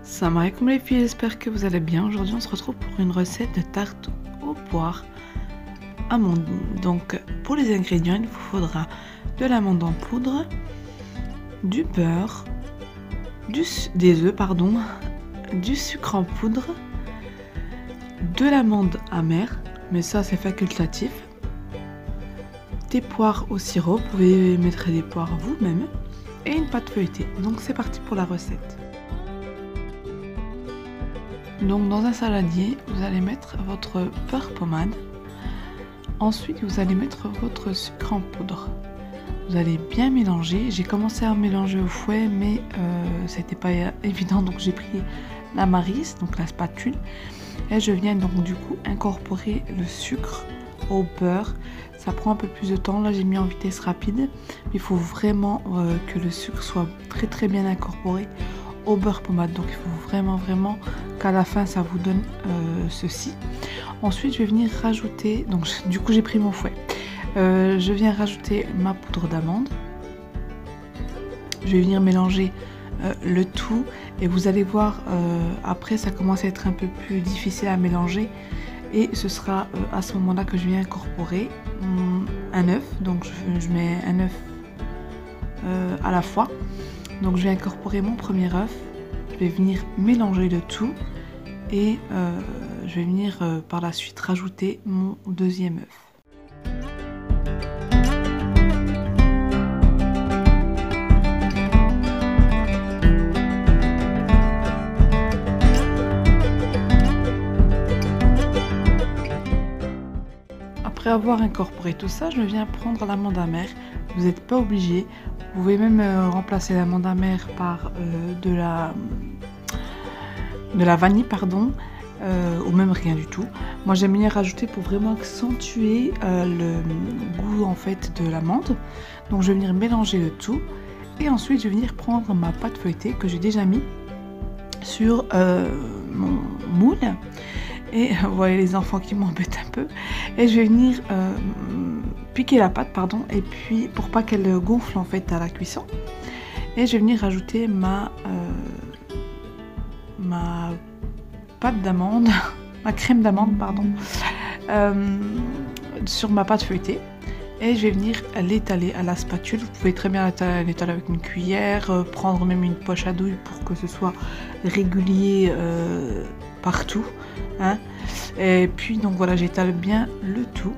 Salam alaikum les filles, j'espère que vous allez bien. Aujourd'hui on se retrouve pour une recette de tarte aux poires amandine. Donc pour les ingrédients, il vous faudra de l'amande en poudre, du beurre, des œufs, du sucre en poudre, de l'amande amère, mais ça c'est facultatif, des poires au sirop, vous pouvez mettre des poires vous-même, et une pâte feuilletée. Donc c'est parti pour la recette. Donc dans un saladier, vous allez mettre votre beurre pommade. Ensuite, vous allez mettre votre sucre en poudre. Vous allez bien mélanger. J'ai commencé à mélanger au fouet, mais c'était pas évident, donc j'ai pris la maryse, donc la spatule, et je viens donc du coup incorporer le sucre au beurre. Ça prend un peu plus de temps. Là, j'ai mis en vitesse rapide. Il faut vraiment que le sucre soit très bien incorporé au beurre pommade, donc il faut vraiment qu'à la fin ça vous donne ceci. Ensuite je vais venir rajouter, donc du coup j'ai pris mon fouet, je viens rajouter ma poudre d'amande, je vais venir mélanger le tout, et vous allez voir après ça commence à être un peu plus difficile à mélanger, et ce sera à ce moment là que je viens incorporer un œuf. Donc je mets un œuf à la fois. Donc je vais incorporer mon premier œuf, je vais venir mélanger le tout, et je vais venir par la suite rajouter mon deuxième œuf. Après avoir incorporé tout ça, je viens prendre l'amande amère. Vous n'êtes pas obligé, vous pouvez même remplacer l'amande amère par de la vanille, ou même rien du tout. Moi j'aime bien rajouter pour vraiment accentuer le goût en fait de l'amande. Donc je vais venir mélanger le tout, et ensuite je vais venir prendre ma pâte feuilletée que j'ai déjà mis sur mon moule. Et vous voyez les enfants qui m'embêtent un peu, et je vais venir piquer la pâte, et puis pour pas qu'elle gonfle en fait à la cuisson, et je vais venir rajouter ma pâte d'amande, ma crème d'amande sur ma pâte feuilletée, et je vais venir l'étaler à la spatule. Vous pouvez très bien l'étaler avec une cuillère, prendre même une poche à douille pour que ce soit régulier partout, hein. Et puis donc voilà, j'étale bien le tout.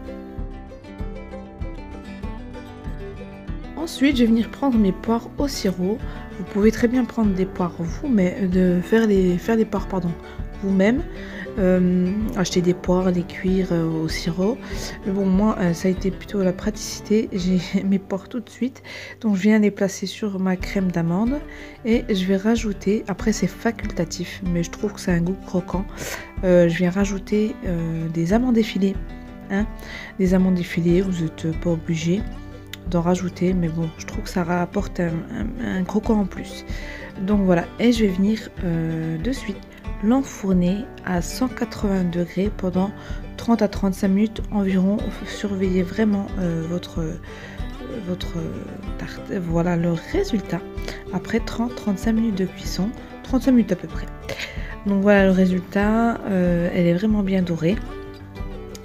Ensuite je vais venir prendre mes poires au sirop. Vous pouvez très bien prendre des poires faire les poires vous-même, acheter des poires, les cuire au sirop. Mais bon, moi ça a été plutôt la praticité, j'ai mes poires tout de suite, donc je viens les placer sur ma crème d'amande, et je vais rajouter, après c'est facultatif mais je trouve que c'est un goût croquant, je viens rajouter des amandes effilées, hein. Des amandes effilées, vous n'êtes pas obligé d'en rajouter, mais bon, je trouve que ça rapporte un croquant en plus. Donc voilà, et je vais venir de suite l'enfourner à 180 degrés pendant 30 à 35 minutes environ. Surveillez vraiment votre tarte. Voilà le résultat après 30-35 minutes de cuisson, 35 minutes à peu près. Donc voilà le résultat, elle est vraiment bien dorée.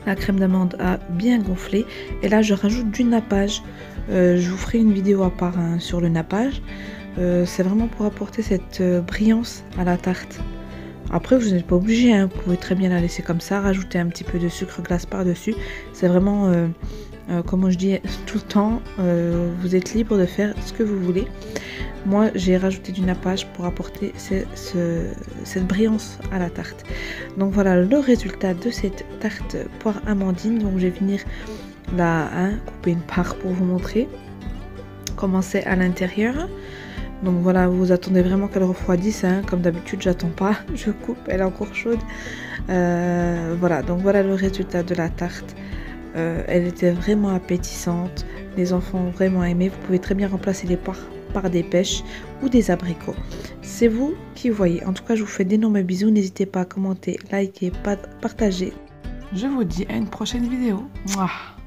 La crème d'amande a bien gonflé, et là je rajoute du nappage. Je vous ferai une vidéo à part sur le nappage. C'est vraiment pour apporter cette brillance à la tarte. Après vous n'êtes pas obligé, hein, vous pouvez très bien la laisser comme ça, rajouter un petit peu de sucre glace par dessus. C'est vraiment comme je dis tout le temps, vous êtes libre de faire ce que vous voulez. Moi j'ai rajouté du nappage pour apporter cette brillance à la tarte. Donc voilà le résultat de cette tarte poire amandine. Donc je vais venir couper une part pour vous montrer comment c'est à l'intérieur. Donc voilà, vous attendez vraiment qu'elle refroidisse, hein. Comme d'habitude j'attends pas, je coupe, elle est encore chaude. Voilà, donc voilà le résultat de la tarte. Elle était vraiment appétissante, les enfants ont vraiment aimé. Vous pouvez très bien remplacer les poires par des pêches ou des abricots, c'est vous qui voyez. En tout cas je vous fais d'énormes bisous, n'hésitez pas à commenter, liker, partager. Je vous dis à une prochaine vidéo. Mouah.